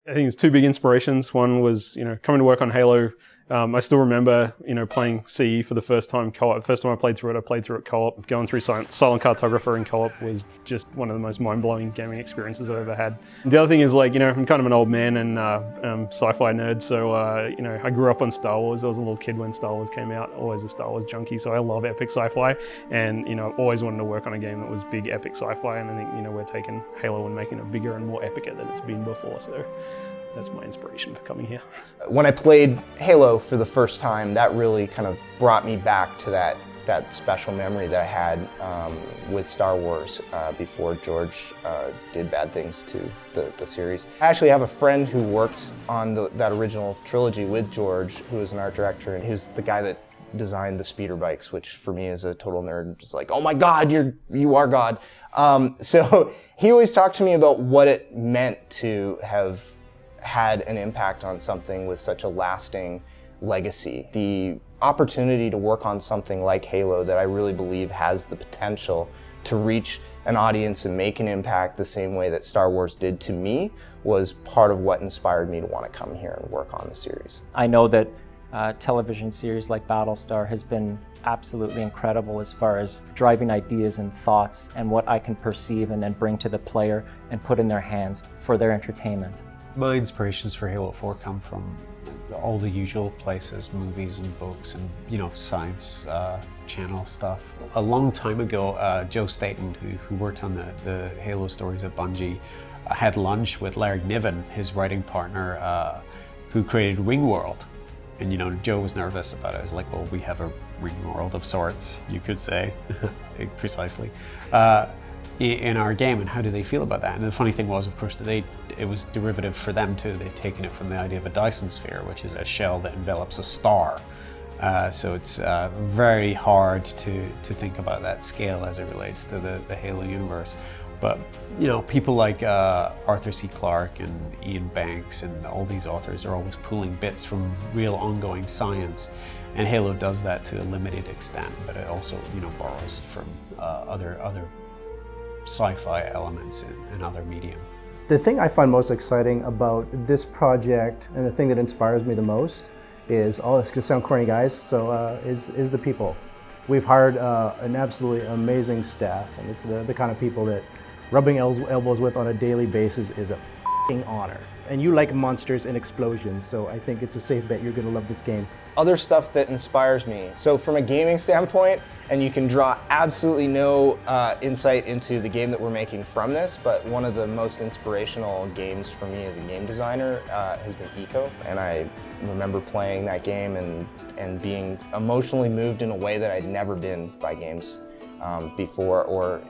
I think it's two big inspirations. One was, coming to work on Halo. I still remember, playing CE for the first time co-op. First time I played through it co-op. Going through Silent Cartographer in co-op was just one of the most mind-blowing gaming experiences I've ever had. The other thing is, I'm kind of an old man and sci-fi nerd, so, I grew up on Star Wars. I was a little kid when Star Wars came out, always a Star Wars junkie, so I love epic sci-fi, and, always wanted to work on a game that was big epic sci-fi, and I think, we're taking Halo and making it bigger and more epic than it's been before, so that's my inspiration for coming here. When I played Halo for the first time, that really kind of brought me back to that special memory that I had with Star Wars before George did bad things to the series. I actually have a friend who worked on that original trilogy with George, who was an art director, and who's the guy that designed the speeder bikes, which for me as a total nerd, just like, oh my God, you are God. So he always talked to me about what it meant to have had an impact on something with such a lasting legacy. The opportunity to work on something like Halo that I really believe has the potential to reach an audience and make an impact the same way that Star Wars did to me was part of what inspired me to want to come here and work on the series. I know that television series like Battlestar has been absolutely incredible as far as driving ideas and thoughts and what I can perceive and then bring to the player and put in their hands for their entertainment. My inspirations for Halo 4 come from all the usual places, movies and books and, science channel stuff. A long time ago, Joe Staten, who worked on the Halo stories at Bungie, had lunch with Larry Niven, his writing partner, who created Ringworld. And, Joe was nervous about it. I was like, well, we have a Ringworld of sorts, you could say, precisely. In our game, and how do they feel about that? And the funny thing was, of course, that it was derivative for them too. They'd taken it from the idea of a Dyson sphere, which is a shell that envelops a star. So it's very hard to think about that scale as it relates to the Halo universe. But people like Arthur C. Clarke and Ian Banks and all these authors are always pulling bits from real ongoing science, and Halo does that to a limited extent. But it also borrows from other sci-fi elements in other medium. The thing I find most exciting about this project, and the thing that inspires me the most, is, it's gonna sound corny, guys, is the people. We've hired an absolutely amazing staff, and it's the kind of people that rubbing elbows with on a daily basis is a f***ing honor. And you like monsters and explosions, so I think it's a safe bet you're gonna love this game. Other stuff that inspires me. So from a gaming standpoint, and you can draw absolutely no insight into the game that we're making from this, but one of the most inspirational games for me as a game designer has been Eco. And I remember playing that game and being emotionally moved in a way that I'd never been by games before or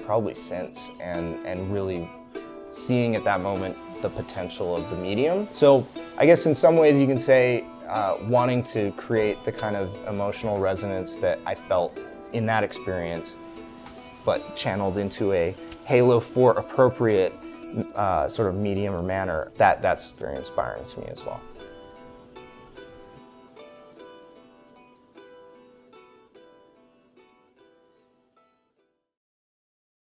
probably since, and really seeing at that moment the potential of the medium. So I guess in some ways you can say wanting to create the kind of emotional resonance that I felt in that experience, but channeled into a Halo 4 appropriate sort of medium or manner, that's very inspiring to me as well.